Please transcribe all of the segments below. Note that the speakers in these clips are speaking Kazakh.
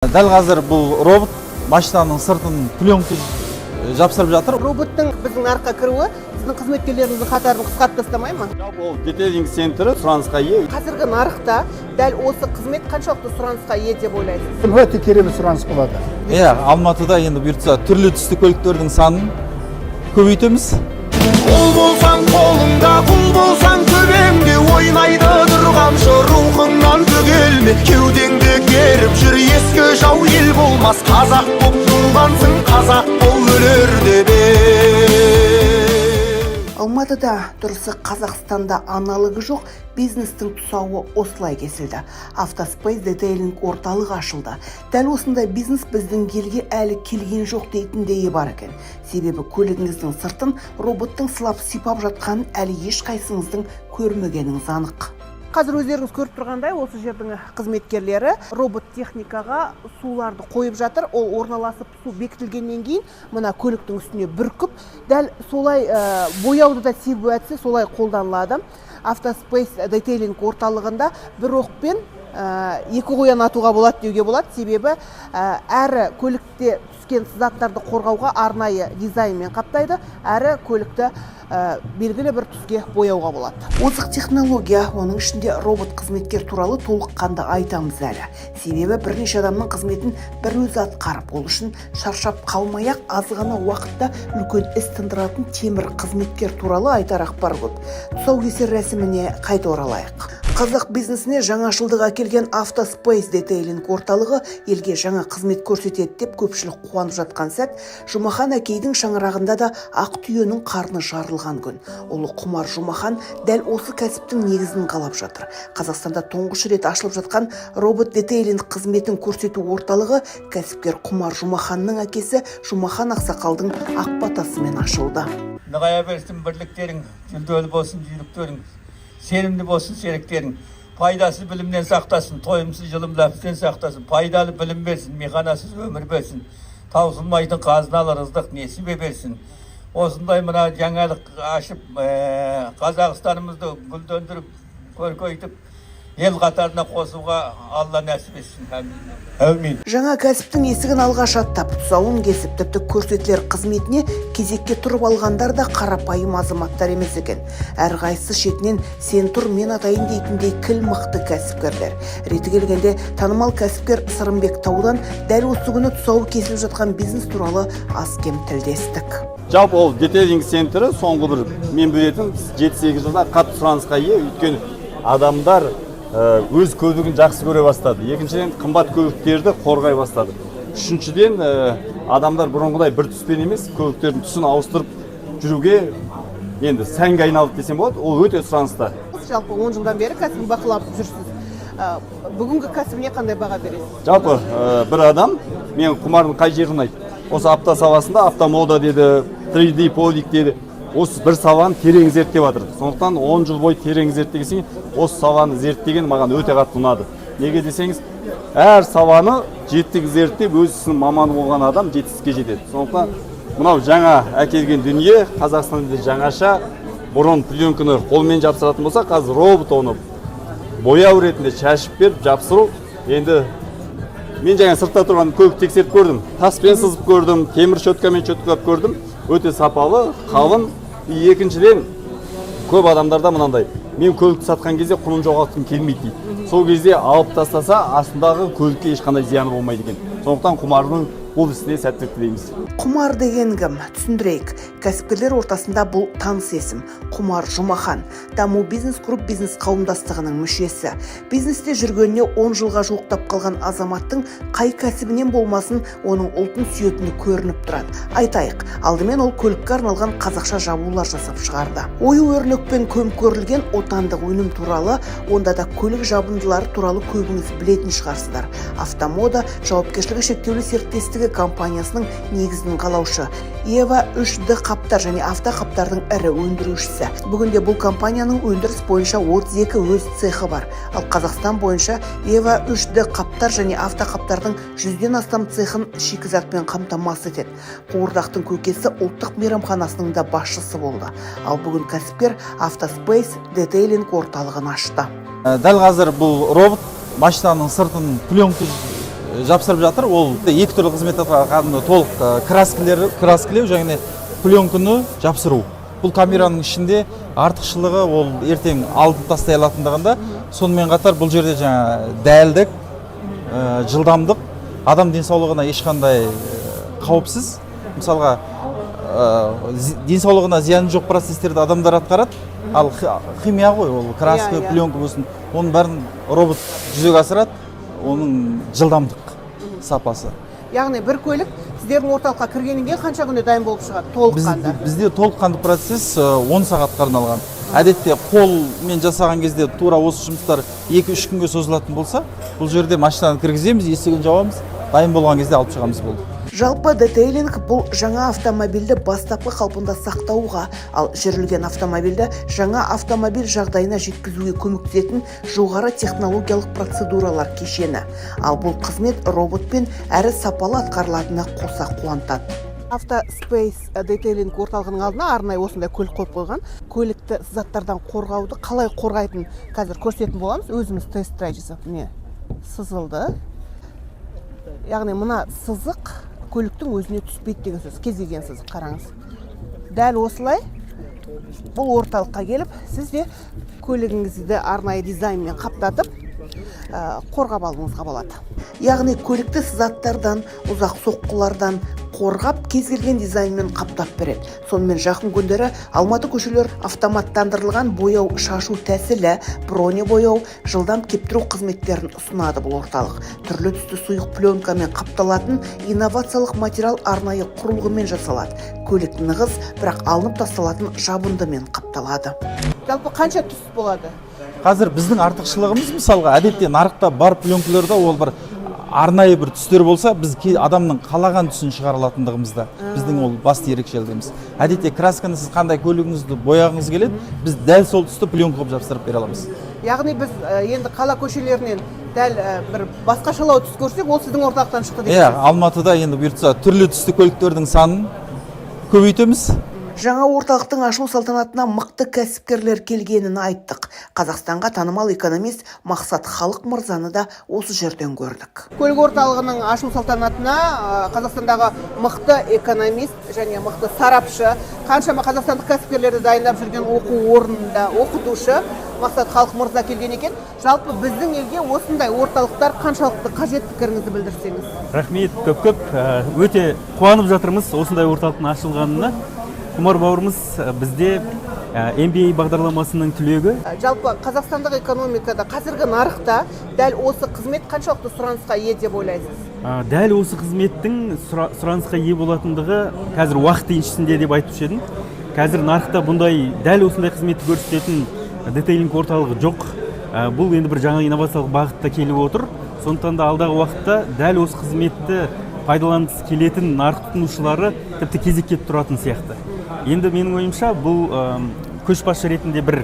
Дәл қазір бұл робот машинаның сыртын пленка жапсырып жатыр. Роботтың біздің нарыққа кіруі сіздің қызметкерлеріңіздің қатарын қысқартып тастамай ма? Ол детейлинг центрі сұранысқа ие. Қазіргі нарықта дәл осы қызмет қаншалықты сұранысқа ие деп ойлайсыз? Өте керемет сұраныс болады. Алматыда енді бұйыртса түрлі түсті көліктердің санын көбейтеміз. Қол болсаң қолыңда, құл болсаң төбеңде, ойнайды тұрғаншы рухыңнан төгелме. Кеудеңді керіп жүр, ескі жау ел болмас. Қазақ боп туғансың, қазақ бол өлерде бе. Алматыда, дұрысы Қазақстанда аналығы жоқ бизнестің тұсауы осылай кесілді. Автоспейс детейлинг орталығы ашылды. Дәл осындай бизнес біздің елге әлі келген жоқ дейтіндейі бар екен. Себебі көлігіңіздің сыртын роботтың сылап сипап жатқанын әлі ешқайсыңыздың көрмегеніңіз анық. Қазір өздеріңіз көріп тұрғандай, осы жердің қызметкерлері робот техникаға суларды қойып жатыр. Ол орналасып су бекітілгеннен кейін мына көліктің үстіне бүркіп, дәл солай бояуды да себу әдісі солай қолданылады. Автоспейс детейлинг орталығында бір оқпен екі қоян атуға болады деуге болады. Себебі әрі көлікте түскен сызаттарды қорғауға арнайы дизайнмен қаптайды, әрі көлікті белгілі бір түске бояуға болады. Озық технология, оның ішінде робот қызметкер туралы толыққанды айтамыз әлі. Себебі бірнеше адамның қызметін бір өзі атқарып, ол үшін шаршап қалмай-ақ аз ғана уақытта үлкен іс тындыратын темір қызметкер туралы айтар ақпар көп. Тұсаукесер рәсіміне қайта оралайық. Қазақ бизнесіне жаңашылдық әкелген Автоспейс детейлинг орталығы елге жаңа қызмет көрсетеді деп көпшілік қуанып жатқан сәт, Жұмахан әкейдің шаңырағында да ақ түйенің қарны жарылған күн. Ұлы Құмар Жұмахан дәл осы кәсіптің негізін қалап жатыр. Қазақстанда тұңғыш рет ашылып жатқан робот детейлинг қызметін көрсету орталығы кәсіпкер Құмар Жұмаханның әкесі Жұмахан Ақсақалдың ақ батасымен ашылды. Нығая берсін бірліктерің, жүлделі болсын жүйріктерің, сенімді болсын серіктерің, пайдасыз білімнен сақтасын, тойымсыз жылымды әпістен сақтасын, пайдалы білім берсін, механасыз өмір берсін, таусылмайтын қазыналы ырыздық несібе берсін. Осындай мына жаңалық ашып, Қазақстанымызды гүлдендіріп, көркейтіп, ел қатарына қосуға Алла нәсіп етсін. Әмин. Жаңа кәсіптің есігін алғаш аттап, тұсауын кесіп, тіпті көрсетілер қызметіне кезекке тұрып алғандар да қарапайым азаматтар емес екен. Әрқайсысы шетінен сен тұр, мен атайын дейтіндей кіл мықты кәсіпкерлер. Реті келгенде танымал кәсіпкер Сырымбек Таудан дәл осы күні тұсауы кесіліп жатқан бизнес туралы аз кем тілдестік. Жалпы ол детейлинг центрі соңғы бір мен білетін 7-8 жылда қатты сұранысқа ие, өйткені адамдар өз көлігін жақсы көре бастады. Екіншіден, қымбат көліктерді қорғай бастады. Үшіншіден, адамдар бұрынғыдай бір түспен емес, көліктердің түсін ауыстырып жүруге енді сәнге айналды десем болады. Ол өте сұраныста. Жалпы 10 жылдан бері кәсібін бақылап жүрсіз. Бүгінгі кәсібіне қандай баға бересіз? Жалпы бір адам, мен Құмардың қай жерін ұнайды? Осы апта саласында автомода деді, 3D полик деді. Осы бір саланы терең зерттеп жатыр. Сондықтан 10 жыл бойы терең зерттеген, осы саланы зерттеген маған өте қатты ұнады. Неге десеңіз, әр саланы жетік зерттеп, өзінің маманы болған адам жетістікке жетеді. Сондықтан мынау жаңа әкелген дүние Қазақстанда жаңаша. Бұрын пленканы қолмен жапсыратын болса, қазір робот оны бояу ретінде шашып беріп жапсыру. Енді мен жаңа сыртта тұрған көлік тексеріп көрдім. Таспен сызып көрдім, темір щеткамен щеткалап көрдім. Өте сапалы, қалың. Екіншіден, көп адамдарда мынандай, мен көлікті сатқан кезде құнын жоғалтқым келмейді дейді. Сол кезде алып тастаса, астындағы көлікке ешқандай зияны болмайды екен. Сондықтан Құмардың бұл ісіне сәттілік тілейміз. Құмар деген кім? Түсіндірейік. Кәсіпкерлер ортасында бұл таныс есім. Құмар Жұмахан. Даму бизнес групп бизнес қауымдастығының мүшесі. Бизнесте жүргеніне 10 жылға жуықтап қалған азаматтың қай кәсібінен болмасын, оның ұлтын сүйетіні көрініп тұрады. Айтайық, алдымен ол көлікке арналған қазақша жабулар жасап шығарды. Ою-өрнекпен көмкерілген отандық өнім туралы, онда да көлік жабындылары туралы көбіңіз білетін шығарсыздар. Автомода жауапкершілігі шектеулі серіктестігі компаниясының негізін қалаушы. Ева 3D қаптар және автоқаптардың ірі өндірушісі. Бүгінде бұл компанияның өндіріс бойынша 32 өз цехы бар. Ал Қазақстан бойынша Ева 3D қаптар және автоқаптардың 100-ден астам цехын шикізатпен қамтамасыз етеді. Қуырдақтың көкесі ұлттық мейрамханасының да басшысы болды. Ал бүгін кәсіпкер Автоспейс детейлинг орталығын ашты. Дәл қазір бұл робот машинаның сыртын пленка жапсырып жатыр. Ол екі түрлі қызмет атқарады. Толық краскілеу және пленканы жапсыру. Бұл камераның ішінде артықшылығы ол ертең алынып тастай алатындығында, сонымен қатар бұл жерде жаңа дәлдік, жылдамдық, адам денсаулығына ешқандай қауіпсіз. Мысалға, денсаулығына зияны жоқ процестерді адамдар атқарады, ал химия ғой, ол краска, пленка болсын, оның бәрін робот жүзеге асырады, оның жылдамдық сапасы. Яғни бір көлік сіздердің орталыққа кіргеннен кейін қанша күнде дайын болып шығады толыққанды? Бізде толыққанды процесс 10 сағатқа арналған. Әдетте қолмен жасаған кезде тура осы жұмыстар 2-3 күнге созылатын болса, бұл жерде машинаны кіргіземіз, есігін жауамыз, дайын болған кезде алып шығамыз болды. Жалпы детейлинг бұл жаңа автомобильді бастапқы қалпында сақтауға, ал жүрілген автомобильді жаңа автомобиль жағдайына жеткізуге көмектесетін жоғары технологиялық процедуралар кешені. Ал бұл қызмет роботпен әрі сапалы атқарылатынына қоса қуантады. Автоспейс детейлинг орталығының алдына арнайы осындай көлік қойып қойған. Көлікті заттардан қорғауды қалай қорғайтын қазір көрсететін боламыз. Өзіміз тест-драйв жасап, сызылды. Яғни мына сызық көліктің өзіне түспейді деген сөз, кез келген сызық, қараңыз. Дәл осылай бұл орталыққа келіп, сіз де көлігіңізді арнайы дизайнмен қаптатып, қорғап алуыңызға болады. Яғни көлікті сызаттардан, ұзақ соққылардан қорғап, кез келген дизайнмен қаптап береді. Сонымен жақын күндері Алматы көшелер автоматтандырылған бояу шашу тәсілі, броне бояу, жылдам кептіру қызметтерін ұсынады бұл орталық. Түрлі түсті сұйық пленкамен қапталатын инновациялық материал арнайы құрылғымен жасалады. Көлік нығыз, бірақ алынып тасталатын жабындымен қапталады. Жалпы қанша түс болады? Қазір біздің артықшылығымыз, мысалға, әдетте нарықта бар пленкаларда ол бір арнайы бір түстер болса, біз адамның қалаған түсін шығара алатындығымызда. Біздің ол басты ерекшелігіміз. Әдетте красканы сіз қандай көлігіңізді бояғыңыз келеді, біз дәл сол түсті пленка қылып жапсырып бере аламыз. Яғни біз енді қала көшелерінен дәл бір басқашалау түс көрсек, ол сіздің орталықтан шықты дейсіз. Иә, Алматыда енді бұйыртса түрлі түсті көліктердің санын көбейтеміз. Жаңа орталықтың ашылу салтанатына мықты кәсіпкерлер келгенін айттық. Қазақстанға танымал экономист Мақсат Халық мырзаны да осы жерден көрдік. Көлік орталығының ашылу салтанатына Қазақстандағы мықты экономист және мықты сарапшы, қаншама қазақстандық кәсіпкерлерді дайындап жүрген оқу орнында оқытушы Мақсат Халық мырза келген екен. Жалпы біздің елге осындай орталықтар қаншалықты қажет, пікіріңізді білдірсеңіз. Рахмет, көп өте қуанып жатырмыз осындай орталықтың ашылғанына. Құмар бауырымыз бізде MBA бағдарламасының түлегі. Жалпы қазақстандық экономикада, қазіргі нарықта дәл осы қызмет қаншалықты сұранысқа ие деп ойлайсыз? Дәл осы қызметтің сұранысқа ие болатындығы қазір уақыт еншісінде деп айтушы едім. Қазір нарықта бұндай дәл осындай қызметті көрсететін детейлинг орталығы жоқ. Бұл енді бір жаңа инновациялық бағытта келіп отыр. Сондықтан да алдағы уақытта дәл осы қызметті пайдаланғысы келетін нарық тұтынушылары тіпті кезекке тұратын сияқты. Енді менің ойымша бұл көшбасшы ретінде бір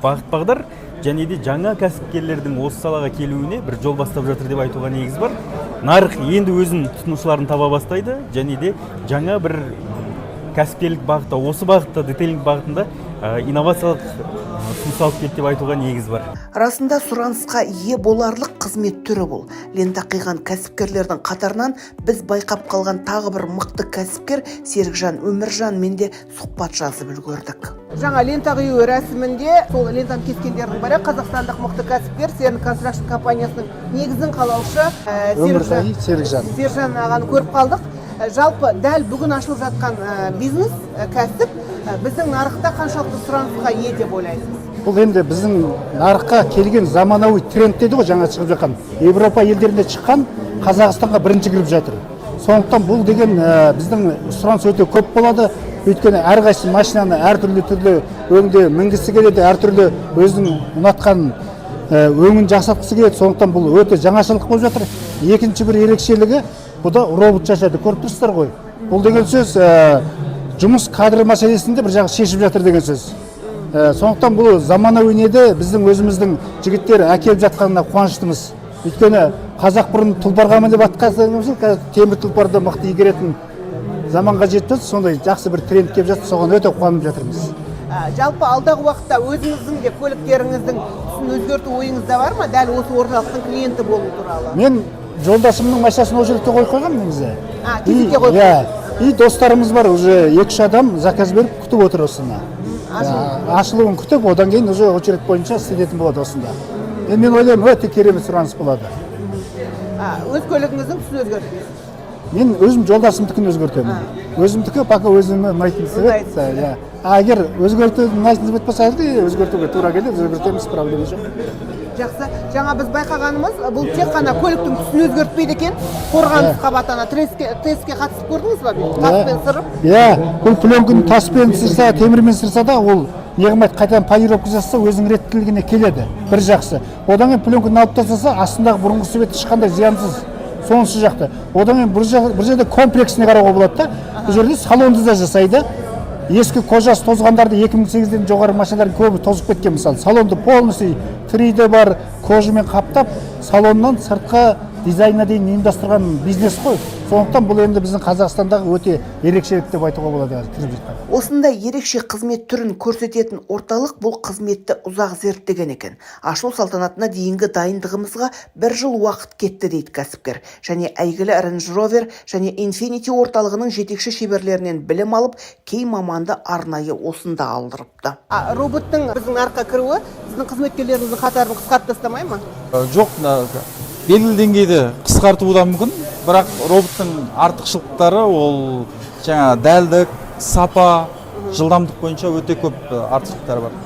бағыт бағдар және де жаңа кәсіпкерлердің осы салаға келуіне бір жол бастап жатыр деп айтуға негіз бар. Нарық енді өзін тұтынушыларын таба бастайды және де жаңа бір кәсіпкерлік бағытта, осы бағытта, детейлинг бағытында инновациялық ұсыныс алып келді деп айтуға негіз бар. Расында сұранысқа ие боларлық қызмет түрі бұл. Лента қиған кәсіпкерлердің қатарынан біз байқап қалған тағы бір мықты кәсіпкер Серікжан Өміржан менде сұхбат жазып үлгердік. Жаңа лента қию рәсімінде сол лентаны кескендердің бірі қазақстандық мықты кәсіпкер Серн Construction компаниясының негізін қалаушы Серікжан ағаны көріп қалдық. Жалпы дәл бүгін ашылып жатқан бизнес, кәсіп біздің нарықта қаншалықты сұранысқа ие деп ойлайсыз? Бұл енді біздің нарыққа келген заманауи тренд деді ғой, жаңа шығып жатқан. Европа елдерінде шыққан, Қазақстанға бірінші кіріп жатыр. Сондықтан бұл деген біздің сұраныс өте көп болады. Өйткені әрқайсы машинаны әртүрлі өңде мінгісі келеді, әртүрлі өзінің ұнатқан өңін жақсартқысы келеді. Сондықтан бұл өте жаңашылық болып жатыр. Екінші бір ерекшелігі, бұда робот жасайды. Көріп тұрсыздар ғой. Бұл деген сөз жұмыс кадр мәселесінде бір жағы шешіп жатыр деген сөз. Сондықтан бұл заманауи неде біздің өзіміздің жігіттер әкеліп жатқанына қуаныштымыз. Өйткені қазақ бұрын тұлпарға деп атқазды, темір тұлпарды мықты игеретін заманға жетті, сондай жақсы бір тренд келіп жатыр, соған өте қуанып жатырмыз. Жалпы алдағы уақытта өзіңіздің де көліктеріңіздің түсін өзгерту ойыңызда бар ма? Дәл осы орталықтың клиенті болу туралы. Мен жолдасымның машинасын ол жерге қойып қойған негізі. кезекке қойып Иә. И достарымыз бар, уже 2-3 адам заказ беріп күтіп отыр осыны. Ашылуын күтіп, одан кейін уже очередь бойынша істететін болады осында. Мен ойлаймын, өте керемет сұраныс болады. Өз көлігіңіздің түсін өзгерттіңіз? Мен өзім жолдасымдікін өзгертемін. Өзімдікі пока өзіме ұнайтын себеп. Егер ұнайтын себеп болса, өзгертуге тура келеді, өзгертеміз, проблема жоқ. Жақсы. Жаңа біз байқағанымыз, бұл тек қана көліктің түсін өзгертпейді екен. Қорғаныс қабатына тестке қатысып көрдіңіз ба? Таспен сырып? Иә, бұл пленканы таспен сырса, темірмен сырса да ол неғымайды қайтадан полировка жасаса өзінің реттілігіне келеді. Бір жақсы. Одан кейін пленканы алып тастаса, астындағы бұрынғы свет ешқандай зиянсыз. Сонысы жақты. Одан кейін бір жерде комплексіне қарауға болады да. Бұл жерде салонды да жасайды. Ескі кожасы тозғандарды 2008-ден жоғары машиналардың көбі тозып кеткен мысалы. Салонды полностью 3D бар кожамен қаптап, салоннан сыртқы дизайнына дейін ұйымдастырған бизнес қой. Сондықтан бұл енді біздің Қазақстандағы өте ерекшелік деп айтуға болады кіріп жатқан. Осындай ерекше қызмет түрін көрсететін орталық бұл қызметті ұзақ зерттеген екен. Ашылу салтанатына дейінгі дайындығымызға 1 жыл уақыт кетті дейді кәсіпкер. Және әйгілі Range Rover және Infiniti орталығының жетекші шеберлерінен білім алып, кей маманды арнайы осында алдырыпты. Роботтың біздің нарыққа кіруі сіздің қызметкерлеріңіздің қатарын қысқартып тастамай ма? Жоқ, белгілі деңгейде қысқартуы да мүмкін, бірақ роботтың артықшылықтары ол жаңа дәлдік, сапа, жылдамдық бойынша өте көп артықшылықтары бар.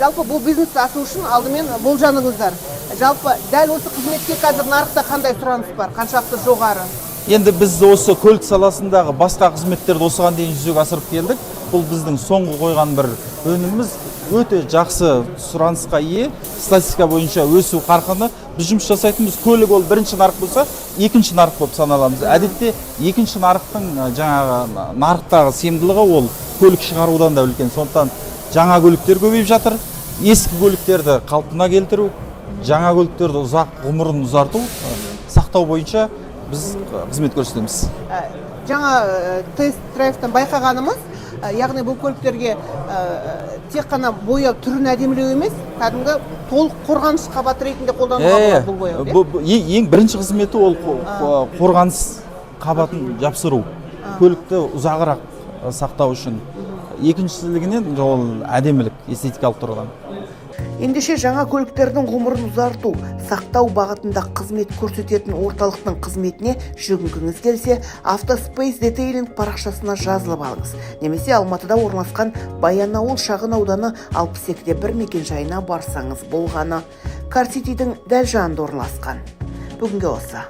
Жалпы бұл бизнесті ашу үшін алдымен болжаныңыздар. Жалпы дәл осы қызметке қазір нарықта қандай сұраныс бар, қаншалықты жоғары? Енді біз осы көлік саласындағы басқа қызметтерді осыған дейін жүзеге асырып келдік. Бұл біздің соңғы қойған бір өніміміз, өте жақсы сұранысқа ие, статистика бойынша өсу қарқыны. Біз жұмыс жасайтынымыз көлік ол бірінші нарық болса, екінші нарық болып саналамыз. Әдетте екінші нарықтың жаңағы нарықтағы сенімділігі ол көлік шығарудан да үлкен. Сондықтан жаңа көліктер көбейіп жатыр. Ескі көліктерді қалпына келтіру, жаңа көліктерді ұзақ ғұмырын ұзарту, сақтау бойынша біз қызмет көрсетеміз. Жаңа тест-драйвтан байқағанымыз, яғни бұл көліктерге тек қана бояу түрін әдемілеу емес, кәдімгі толық қорғаныс қабаты ретінде қолдануға болады бұл бояу. Ең бірінші қызметі ол қорғаныс қабатын жапсыру, көлікті ұзағырақ сақтау үшін. Екіншілігінен ол әдемілік, эстетикалық тұрғыдан. Ендеше жаңа көліктердің ғұмырын ұзарту, сақтау бағытында қызмет көрсететін орталықтың қызметіне жүгінгіңіз келсе, Автоспейс детейлинг парақшасына жазылып алыңыз. Немесе Алматыда орналасқан Баянауыл шағын ауданы 62-1 мекенжайына барсаңыз болғаны. Карситидің дәл жанында орналасқан. Бүгінге осы.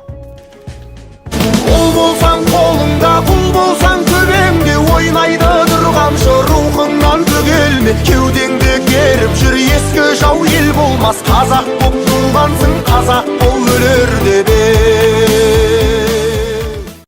Қол болсаң қолыңда, құл болсаң төбеңде, ойнайды тұрғанша рухыңнан бөгелме. Кеудеңді керіп жүр, ескі жау ел болмас. Қазақ боп туғансың, қазақ бол өлерде де.